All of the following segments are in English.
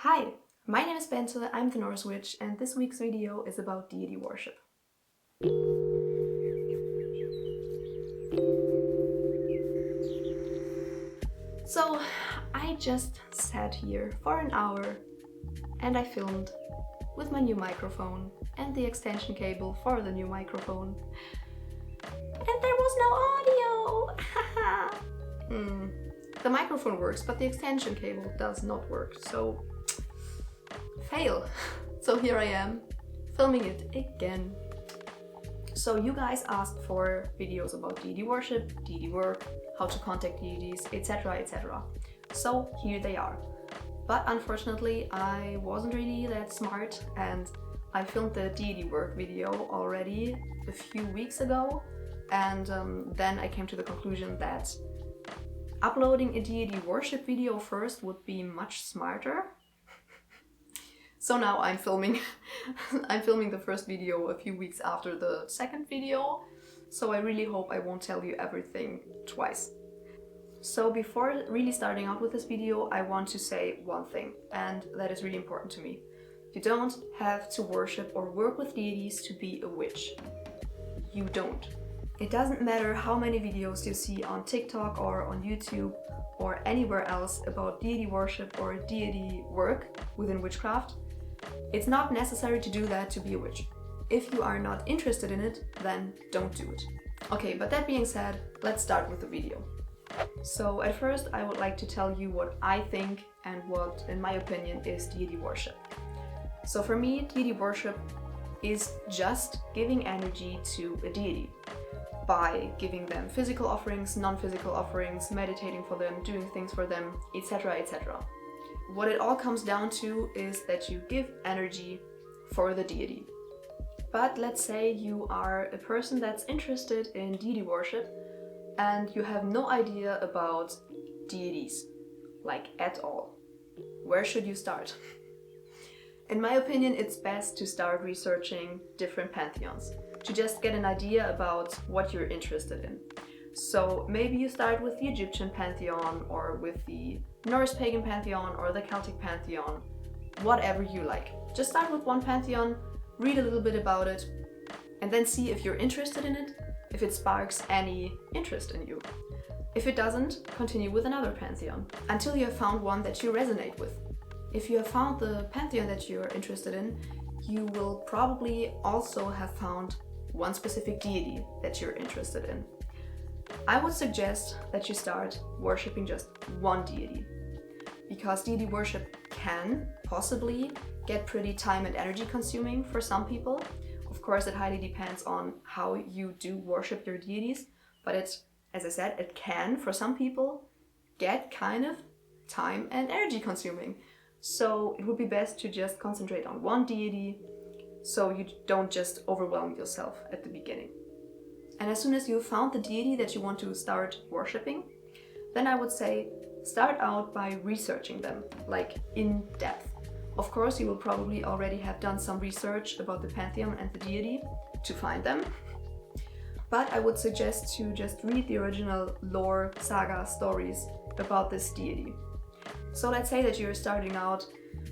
Hi, my name is Bente, I'm the Norse Witch, and this week's video is about deity worship. So, I just sat here for an hour and I filmed with my new microphone and the extension cable for the new microphone. And there was no audio! The microphone works, but the extension cable does not work, so fail. So here I am, filming it again. So you guys asked for videos about deity worship, deity work, how to contact deities, etc, etc. So here they are. But unfortunately I wasn't really that smart and I filmed the deity work video already a few weeks ago, and then I came to the conclusion that uploading a deity worship video first would be much smarter. So now I'm filming the first video a few weeks after the second video, so I really hope I won't tell you everything twice. So before really starting out with this video, I want to say one thing, and that is really important to me. You don't have to worship or work with deities to be a witch. You don't. It doesn't matter how many videos you see on TikTok or on YouTube or anywhere else about deity worship or deity work within witchcraft. It's not necessary to do that to be a witch. If you are not interested in it, then don't do it. Okay, but that being said, let's start with the video. So at first I would like to tell you what I think and what, in my opinion, is deity worship. So for me, deity worship is just giving energy to a deity by giving them physical offerings, non-physical offerings, meditating for them, doing things for them, etc, etc. What it all comes down to is that you give energy for the deity. But let's say you are a person that's interested in deity worship and you have no idea about deities, like at all. Where should you start? In my opinion, it's best to start researching different pantheons, to just get an idea about what you're interested in. So maybe you start with the Egyptian pantheon or with the Norse pagan pantheon or the Celtic pantheon, whatever you like. Just start with one pantheon, read a little bit about it, and then see if you're interested in it, if it sparks any interest in you. If it doesn't, continue with another pantheon, until you have found one that you resonate with. If you have found the pantheon that you're interested in, you will probably also have found one specific deity that you're interested in. I would suggest that you start worshipping just one deity, because deity worship can possibly get pretty time and energy consuming for some people. Of course, it highly depends on how you do worship your deities, but it's, as I said, it can, for some people, get kind of time and energy consuming. So it would be best to just concentrate on one deity, so you don't just overwhelm yourself at the beginning. And as soon as you've found the deity that you want to start worshipping, then I would say start out by researching them, like in depth. Of course, you will probably already have done some research about the pantheon and the deity to find them. But I would suggest to just read the original lore, saga, stories about this deity. So let's say that you're starting out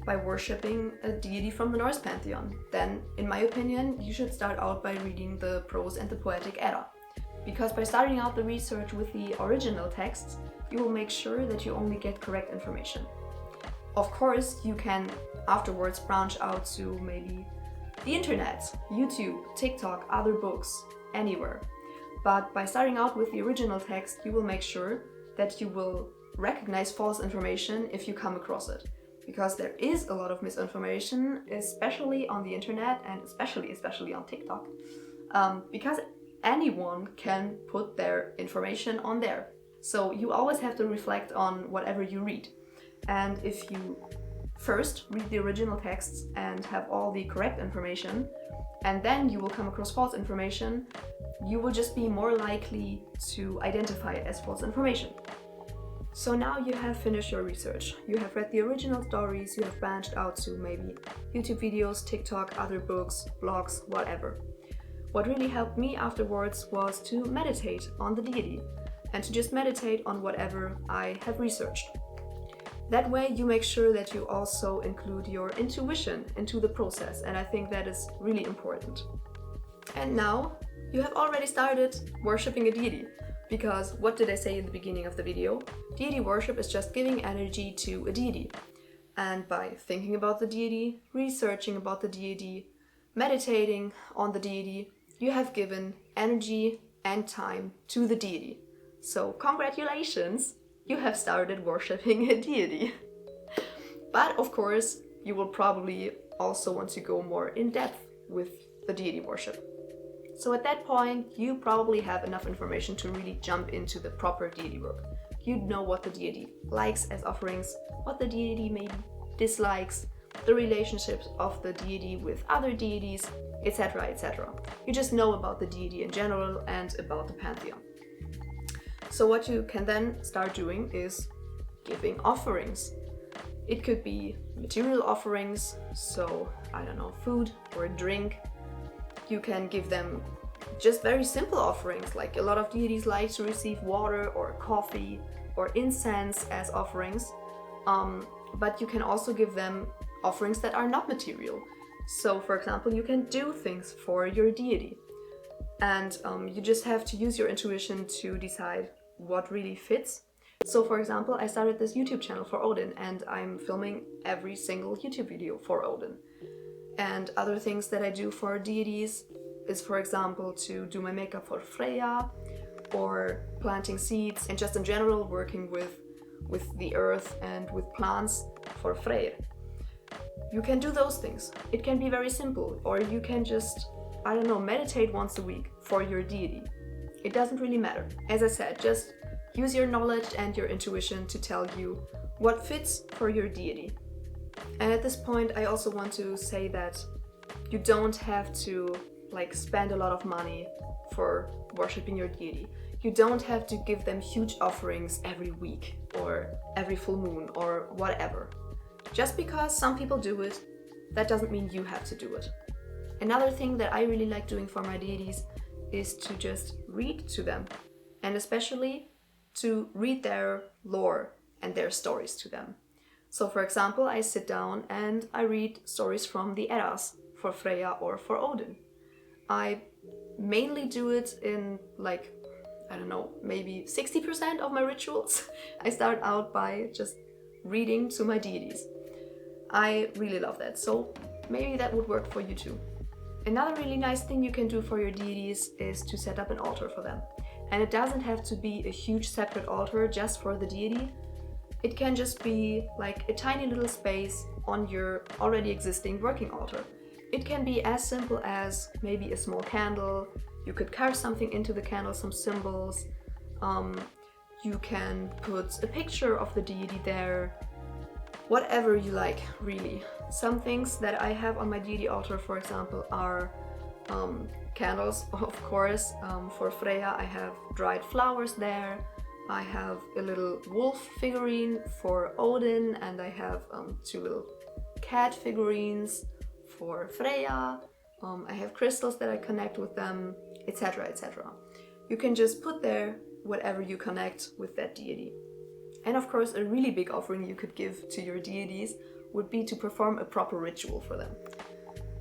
by worshipping a deity from the Norse pantheon. Then, in my opinion, you should start out by reading the prose and the poetic Edda. Because by starting out the research with the original texts, you will make sure that you only get correct information. Of course, you can afterwards branch out to maybe the internet, YouTube, TikTok, other books, anywhere. But by starting out with the original text, you will make sure that you will recognize false information if you come across it. Because there is a lot of misinformation, especially on the internet and especially on TikTok. Because anyone can put their information on there. So you always have to reflect on whatever you read. And if you first read the original texts and have all the correct information, and then you will come across false information, you will just be more likely to identify it as false information. So now you have finished your research. You have read the original stories, you have branched out to maybe YouTube videos, TikTok, other books, blogs, whatever. What really helped me afterwards was to meditate on the deity and to just meditate on whatever I have researched. That way you make sure that you also include your intuition into the process, and I think that is really important. And now you have already started worshipping a deity, because what did I say in the beginning of the video? Deity worship is just giving energy to a deity. And by thinking about the deity, researching about the deity, meditating on the deity, you have given energy and time to the deity. So congratulations, you have started worshipping a deity. But of course, you will probably also want to go more in depth with the deity worship. So at that point, you probably have enough information to really jump into the proper deity work. You know what the deity likes as offerings, what the deity maybe dislikes, the relationships of the deity with other deities, etc., etc. You just know about the deity in general and about the pantheon. So what you can then start doing is giving offerings. It could be material offerings, so I don't know, food or drink. You can give them just very simple offerings, like a lot of deities like to receive water or coffee or incense as offerings. But you can also give them offerings that are not material. So for example, you can do things for your deity. And you just have to use your intuition to decide what really fits. So for example, I started this YouTube channel for Odin, and I'm filming every single YouTube video for Odin. And other things that I do for deities is, for example, to do my makeup for Freya, or planting seeds, and just in general working with the earth and with plants for Freyr. You can do those things. It can be very simple, or you can just, I don't know, meditate once a week for your deity. It doesn't really matter. As I said, just use your knowledge and your intuition to tell you what fits for your deity. And at this point, I also want to say that you don't have to spend a lot of money for worshipping your deity. You don't have to give them huge offerings every week or every full moon or whatever. Just because some people do it, that doesn't mean you have to do it. Another thing that I really like doing for my deities is to just read to them, and especially to read their lore and their stories to them. So for example, I sit down and I read stories from the Eddas for Freya or for Odin. I mainly do it in I don't know, maybe 60% of my rituals. I start out by just reading to my deities. I really love that, so maybe that would work for you too. Another really nice thing you can do for your deities is to set up an altar for them. And it doesn't have to be a huge separate altar just for the deity. It can just be like a tiny little space on your already existing working altar. It can be as simple as maybe a small candle. You could carve something into the candle, some symbols. You can put a picture of the deity there. Whatever you like, really. Some things that I have on my deity altar, for example, are candles, of course. For Freya, I have dried flowers there. I have a little wolf figurine for Odin, and I have 2 little cat figurines for Freya. I have crystals that I connect with them, etc., etc. You can just put there whatever you connect with that deity. And of course, a really big offering you could give to your deities would be to perform a proper ritual for them.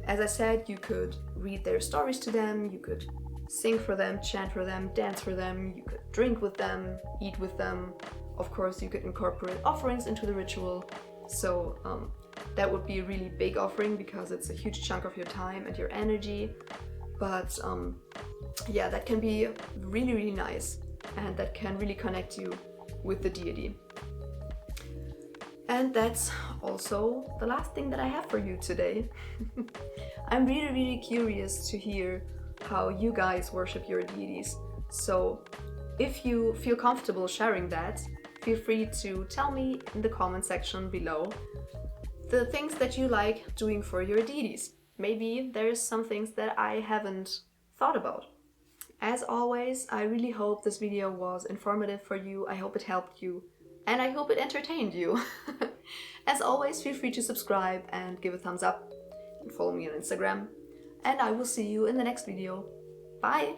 As I said, you could read their stories to them, you could sing for them, chant for them, dance for them, you could drink with them, eat with them. Of course, you could incorporate offerings into the ritual. So that would be a really big offering because it's a huge chunk of your time and your energy. But yeah, that can be really, really nice, and that can really connect you with the deity. And that's also the last thing that I have for you today. I'm really, really curious to hear how you guys worship your deities. So if you feel comfortable sharing that, feel free to tell me in the comment section below the things that you like doing for your deities. Maybe there's some things that I haven't thought about. As always, I really hope this video was informative for you. I hope it helped you, and I hope it entertained you. As always, feel free to subscribe and give a thumbs up and follow me on Instagram. And I will see you in the next video. Bye!